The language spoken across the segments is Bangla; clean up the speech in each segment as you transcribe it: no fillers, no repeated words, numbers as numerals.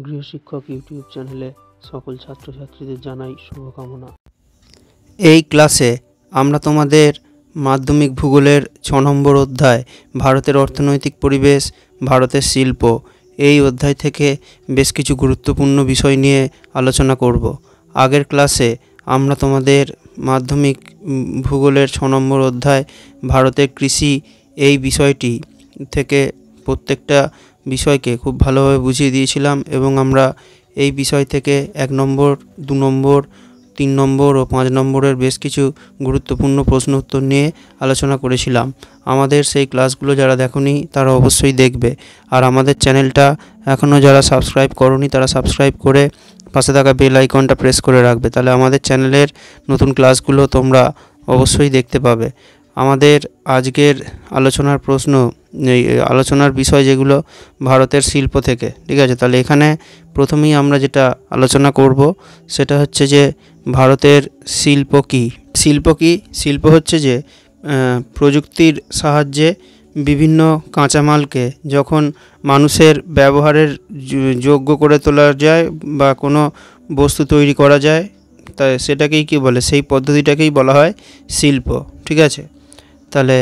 গৃহশিক্ষক ইউটিউব চ্যানেলে সকল ছাত্রছাত্রীদের জানাই শুভকামনা। এই ক্লাসে আমরা তোমাদের মাধ্যমিক ভূগোলের 6 নম্বর অধ্যায় ভারতের অর্থনৈতিক পরিবেশ, ভারতের শিল্প এই অধ্যায় থেকে বেশ কিছু গুরুত্বপূর্ণ বিষয় নিয়ে আলোচনা করব। আগের ক্লাসে আমরা তোমাদের মাধ্যমিক ভূগোলের 6 নম্বর অধ্যায় ভারতের কৃষি এই বিষয়টি থেকে প্রত্যেকটা বিষয়কে খুব ভালোভাবে বুঝিয়ে দিয়েছিলাম এবং আমরা এই বিষয় থেকে 1 নম্বর, 2 নম্বর, 3 নম্বর ও 5 নম্বরের বেশ কিছু গুরুত্বপূর্ণ প্রশ্ন উত্তর নিয়ে আলোচনা করেছিলাম। আমাদের সেই ক্লাসগুলো যারা দেখোনি তারা অবশ্যই দেখবে, আর আমাদের চ্যানেলটা এখনও যারা সাবস্ক্রাইব করোনি তারা সাবস্ক্রাইব করে পাশে থাকা বেল আইকনটা প্রেস করে রাখবে, তাহলে আমাদের চ্যানেলের নতুন ক্লাসগুলো তোমরা অবশ্যই দেখতে পাবে। আমাদের আজকের আলোচনার আলোচনার বিষয় যেগুলো ভারতের শিল্প থেকে, ঠিক আছে। তাহলে এখানে প্রথমেই আমরা যেটা আলোচনা করব সেটা হচ্ছে যে ভারতের শিল্প কী। শিল্প হচ্ছে যে প্রযুক্তির সাহায্যে বিভিন্ন কাঁচামালকে যখন মানুষের ব্যবহারের যোগ্য করে তোলা যায় বা কোনো বস্তু তৈরি করা যায়, তাই সেটাকেই কী বলে, সেই পদ্ধতিটাকেই বলা হয় শিল্প, ঠিক আছে। তাহলে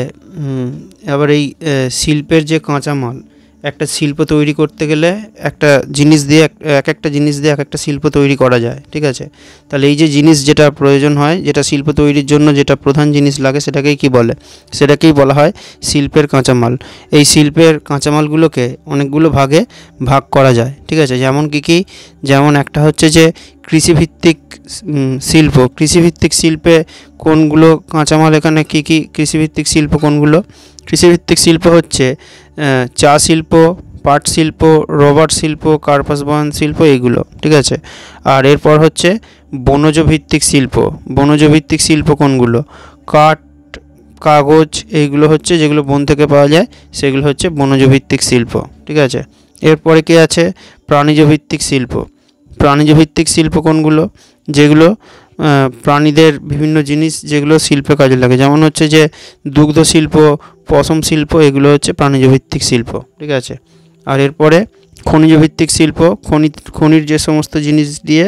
আবার এই শিল্পের যে কাঁচামাল, একটা শিল্প তৈরি করতে গেলে একটা জিনিস দিয়ে এক একটা শিল্প তৈরি করা যায়, ঠিক আছে। তাহলে এই যে জিনিস যেটা প্রয়োজন হয়, যেটা শিল্প তৈরির জন্য যেটা প্রধান জিনিস লাগে, সেটাকেই কি বলে, সেটাকেই বলা হয় শিল্পের কাঁচামাল। এই শিল্পের কাঁচামালগুলোকে অনেকগুলো ভাগে ভাগ করা যায়, ঠিক আছে। যেমন একটা হচ্ছে যে কৃষিভিত্তিক শিল্প। কৃষিভিত্তিক শিল্পে কোনগুলো কাঁচামাল, এখানে কী কৃষিভিত্তিক শিল্প কোনগুলো? কৃষিভিত্তিক শিল্প হচ্ছে চা শিল্প, পাট শিল্প, রবার শিল্প, কার্পাস বয়ন শিল্প, এইগুলো, ঠিক আছে। আর এরপর হচ্ছে বনজ ভিত্তিক শিল্প। বনজ ভিত্তিক শিল্প কোনগুলো? কাঠ, কাগজ, এইগুলো হচ্ছে যেগুলো বন থেকে পাওয়া যায়, সেগুলো হচ্ছে বনজ ভিত্তিক শিল্প, ঠিক আছে। এরপরে কি আছে? প্রাণীজ ভিত্তিক শিল্প। প্রাণীজ ভিত্তিক শিল্প কোনগুলো? যেগুলো প্রাণীদের বিভিন্ন জিনিস যেগুলো শিল্পে কাজে লাগে, যেমন হচ্ছে যে দুগ্ধ শিল্প, পশম শিল্প, এগুলো হচ্ছে প্রাণীজ ভিত্তিক শিল্প, ঠিক আছে। আর এরপরে খনিজ ভিত্তিক শিল্প। খনির যে সমস্ত জিনিস দিয়ে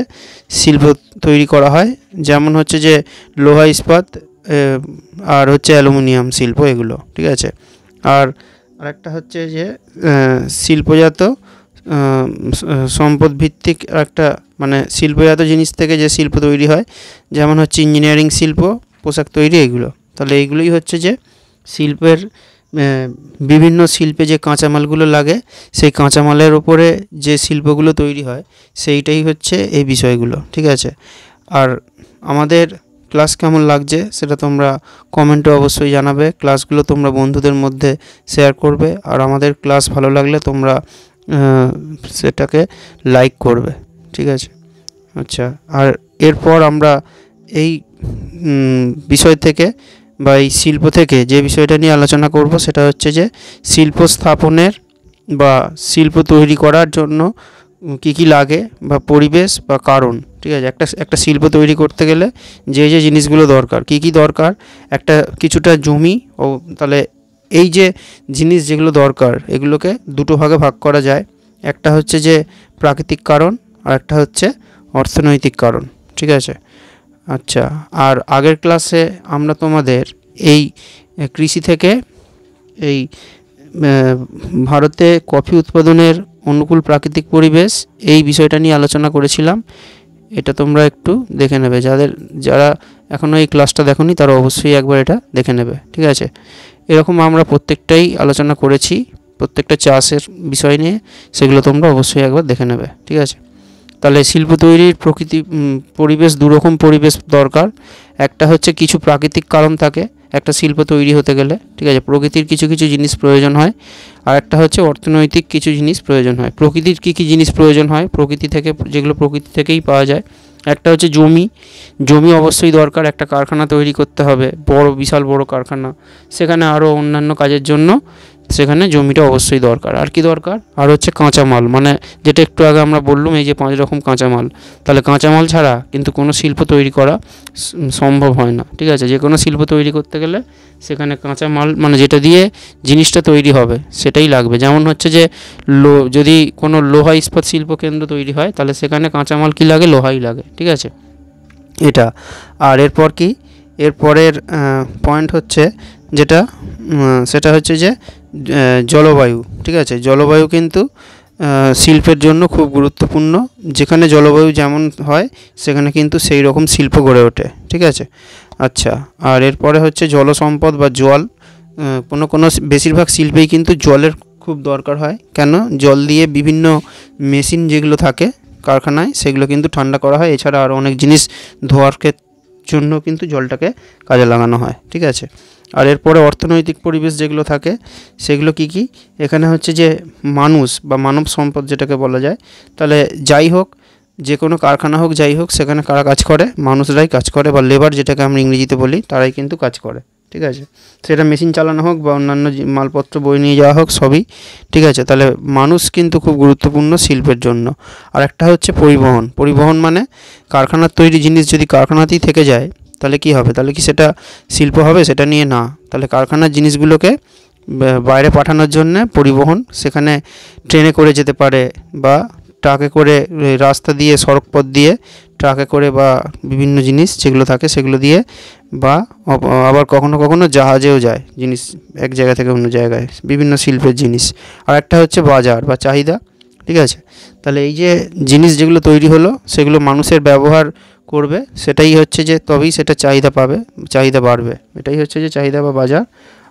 শিল্প তৈরি করা হয়, যেমন হচ্ছে যে লোহা, ইস্পাত আর হচ্ছে অ্যালুমিনিয়াম শিল্প, এগুলো, ঠিক আছে। আর আরেকটা হচ্ছে যে শিল্পজাত সম্পদ ভিত্তিক একটা, মানে শিল্পজাত জিনিস থেকে যে শিল্প তৈরি হয়, যেমন হচ্ছে ইঞ্জিনিয়ারিং শিল্প, পোশাক তৈরি, এগুলো। তাহলে এইগুলোই হচ্ছে যে শিল্পের বিভিন্ন শিল্পে যে কাঁচামালগুলো লাগে, সেই কাঁচামালের ওপরে যে শিল্পগুলো তৈরি হয়, সেইটাই হচ্ছে এই বিষয়গুলো, ঠিক আছে। আর আমাদের ক্লাস কেমন লাগছে সেটা তোমরা কমেন্টে অবশ্যই জানাবে। ক্লাসগুলো তোমরা বন্ধুদের মধ্যে শেয়ার করবে, আর আমাদের ক্লাস ভালো লাগলে তোমরা সেটাকে লাইক করবে, ঠিক আছে। আচ্ছা, আর এরপর আমরা এই বিষয় থেকে বা এই শিল্প থেকে যে বিষয়টা নিয়ে আলোচনা করব সেটা হচ্ছে যে শিল্প স্থাপনের বা শিল্প তৈরি করার জন্য কী কী লাগে বা পরিবেশ বা কারণ, ঠিক আছে। একটা শিল্প তৈরি করতে গেলে যে জিনিসগুলো দরকার, কী কী দরকার? কিছুটা জমি, ও তাহলে এই যে জিনিস যেগুলো দরকার, এগুলোকে দুটো ভাগে ভাগ করা যায়। একটা হচ্ছে যে প্রাকৃতিক কারণ, আর একটা হচ্ছে অর্থনৈতিক কারণ, ঠিক আছে। আচ্ছা, আর আগের ক্লাসে আমরা তোমাদের এই কৃষি থেকে এই ভারতে কফি উৎপাদনের অনুকূল প্রাকৃতিক পরিবেশ এই বিষয়টা নিয়ে আলোচনা করেছিলাম। এটা তোমরা একটু দেখে নেবে, যারা এখনও এই ক্লাসটা দেখোনি তারা অবশ্যই একবার এটা দেখে নেবে, ঠিক আছে। এরকম আমরা প্রত্যেকটাই আলোচনা করেছি, প্রত্যেকটা চাষের বিষয় নিয়ে, সেগুলো তোমরা অবশ্যই একবার দেখে নেবে, ঠিক আছে। তাহলে শিল্প তৈরির পরিবেশ, দুরকম পরিবেশ দরকার। একটা হচ্ছে কিছু প্রাকৃতিক কারণ থাকে একটা শিল্প তৈরি হতে গেলে, ঠিক আছে, প্রকৃতির কিছু জিনিস প্রয়োজন হয়। আর একটা হচ্ছে অর্থনৈতিক কিছু জিনিস প্রয়োজন হয়। প্রকৃতির কী জিনিস প্রয়োজন হয়? যেগুলো প্রকৃতি থেকেই পাওয়া যায়। একটা হচ্ছে জমি অবশ্যই দরকার। একটা কারখানা তৈরি করতে হবে, বিশাল বড় কারখানা, সেখানে আরও অন্যান্য কাজের জন্য সেখানে জমিটা অবশ্যই দরকার। আর কি দরকার? আর হচ্ছে কাঁচামাল, মানে যেটা একটু আগে আমরা বললাম, এই যে 5 রকম কাঁচামাল। তাহলে কাঁচামাল ছাড়া কিন্তু কোনো শিল্প তৈরি করা সম্ভব হয় না, ঠিক আছে? যে কোনো শিল্প তৈরি করতে গেলে সেখানে কাঁচামাল, মানে যেটা দিয়ে জিনিসটা তৈরি হবে সেটাই লাগবে। যেমন হচ্ছে যে যদি কোনো লোহা ইস্পাত শিল্প কেন্দ্র তৈরি হয় তাহলে সেখানে কাঁচামাল কী লাগে? লোহাই লাগে, ঠিক আছে? এটা। আর এরপর কি, এরপরের পয়েন্ট হচ্ছে যেটা, সেটা হচ্ছে যে জলবায়ু, ঠিক আছে? জলবায়ু কিন্তু শিল্পের জন্য খুব গুরুত্বপূর্ণ। যেখানে জলবায়ু যেমন হয় সেখানে কিন্তু সেই রকম শিল্প গড়ে ওঠে, ঠিক আছে? আচ্ছা, আর এরপরে হচ্ছে জলসম্পদ বা জল। কোনো বেশিরভাগ শিল্পেই কিন্তু জলের খুব দরকার হয়। কেন? জল দিয়ে বিভিন্ন মেশিন যেগুলো থাকে কারখানায় সেগুলো কিন্তু ঠান্ডা করা হয়। এছাড়া আরও অনেক জিনিস ধোয়ার জন্য কিন্তু জলটাকে কাজে লাগানো হয়, ঠিক আছে? আর এরপরে অর্থনৈতিক পরিবেশ যেগুলো থাকে সেগুলো কি কি? এখানে হচ্ছে যে মানুষ বা মানব সম্পদ যেটাকে বলা যায়। তাহলে যাই হোক, যে কোনো কারখানা হোক যাই হোক, সেখানে কারা কাজ করে? মানুষরাই কাজ করে, বা লেবার যেটাকে আমরা ইংরেজিতে বলি, তারাই কিন্তু কাজ করে, ঠিক আছে? সেটা মেশিন চালানো হোক বা অন্যান্য মালপত্র বয়ে নিয়ে যাওয়া হোক, সবই, ঠিক আছে? তাহলে মানুষ কিন্তু খুব গুরুত্বপূর্ণ শিল্পের জন্য। আর একটা হচ্ছে পরিবহন। পরিবহন মানে কারখানার তৈরি জিনিস যদি কারখানাতেই থেকে যায় তাহলে কি হবে? তাহলে কি সেটা শিল্প হবে? সেটা নিয়ে না। তাহলে কারখানার জিনিসগুলোকে বাইরে পাঠানোর জন্য পরিবহন, সেখানে ট্রেনে করে যেতে পারে, বা ট্রাকে করে, রাস্তা দিয়ে, সড়কপথ দিয়ে ট্রাকে করে, বা বিভিন্ন জিনিস যেগুলো থাকে সেগুলো দিয়ে, বা আবার কখনো কখনো জাহাজেও যায় জিনিস এক জায়গা থেকে অন্য জায়গায়, বিভিন্ন শিল্পের জিনিস। আর একটা হচ্ছে বাজার বা চাহিদা, ঠিক আছে? তাহলে এই যে জিনিস যেগুলো তৈরি হলো সেগুলো মানুষের ব্যবহার করবে, সেটাই হচ্ছে যে তবেই সেটা চাহিদা পাবে, চাহিদা বাড়বে। এটাই হচ্ছে যে চাহিদা বা বাজার।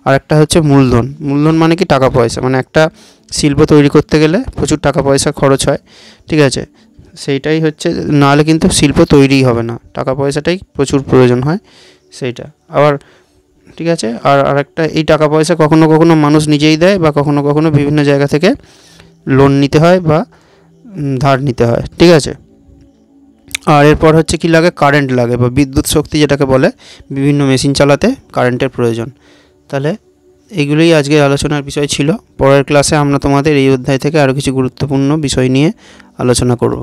আর একটা হচ্ছে মূলধন। মূলধন মানে কি? টাকা পয়সা। মানে একটা শিল্প তৈরি করতে গেলে প্রচুর টাকা পয়সা খরচ হয়, ঠিক আছে? সেইটাই হচ্ছে, নাহলে কিন্তু শিল্প তৈরিই হবে না। টাকা পয়সাটাই প্রচুর প্রয়োজন হয়, সেইটা। আবার ঠিক আছে, আর আরেকটা, এই টাকা পয়সা কখনো কখনো মানুষ নিজেই দেয়, বা কখনো কখনো বিভিন্ন জায়গা থেকে লোন নিতে হয় বা ধার নিতে হয়, ঠিক আছে? আর এরপর হচ্ছে কি লাগে? কারেন্ট লাগে, বা বিদ্যুৎ শক্তি যেটাকে বলে। বিভিন্ন মেশিন চালাতে কারেন্টের প্রয়োজন। তাহলে এইগুলোই আজকের আলোচনার বিষয় ছিল। পরের ক্লাসে আমরা তোমাদের এই অধ্যায় থেকে আরও কিছু গুরুত্বপূর্ণ বিষয় নিয়ে আলোচনা করব।